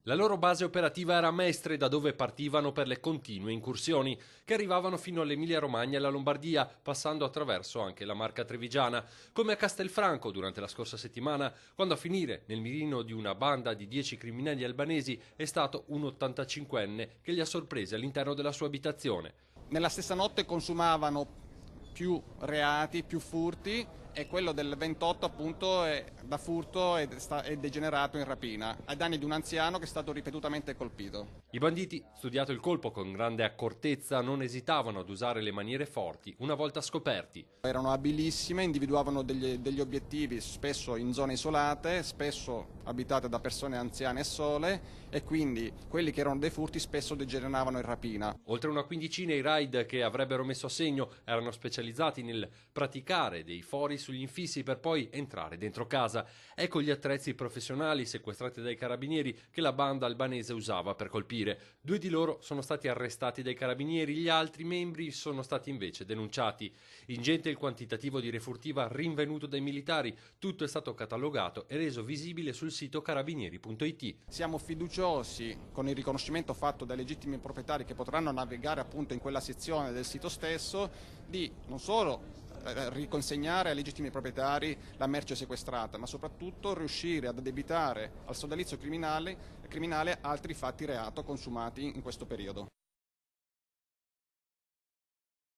La loro base operativa era a Mestre, da dove partivano per le continue incursioni, che arrivavano fino all'Emilia-Romagna e alla Lombardia, passando attraverso anche la Marca Trevigiana, come a Castelfranco durante la scorsa settimana, quando a finire nel mirino di una banda di 10 criminali albanesi è stato un 85enne che li ha sorpresi all'interno della sua abitazione. Nella stessa notte consumavano più reati, più furti, e quello del 28 appunto da furto è degenerato in rapina, ai danni di un anziano che è stato ripetutamente colpito. I banditi, studiato il colpo con grande accortezza, non esitavano ad usare le maniere forti una volta scoperti. Erano abilissime, individuavano degli obiettivi spesso in zone isolate, spesso abitate da persone anziane e sole, e quindi quelli che erano dei furti spesso degeneravano in rapina. Oltre una quindicina i raid che avrebbero messo a segno erano specializzati nel praticare dei fori sugli infissi per poi entrare dentro casa. Ecco gli attrezzi professionali sequestrati dai carabinieri che la banda albanese usava per colpire. 2 di loro sono stati arrestati dai carabinieri, gli altri membri sono stati invece denunciati. Ingente il quantitativo di refurtiva rinvenuto dai militari, tutto è stato catalogato e reso visibile sul sito carabinieri.it. Siamo fiduciosi, con il riconoscimento fatto dai legittimi proprietari che potranno navigare appunto in quella sezione del sito stesso, di non solo riconsegnare ai legittimi proprietari la merce sequestrata, ma soprattutto riuscire ad addebitare al sodalizio criminale altri fatti reato consumati in questo periodo.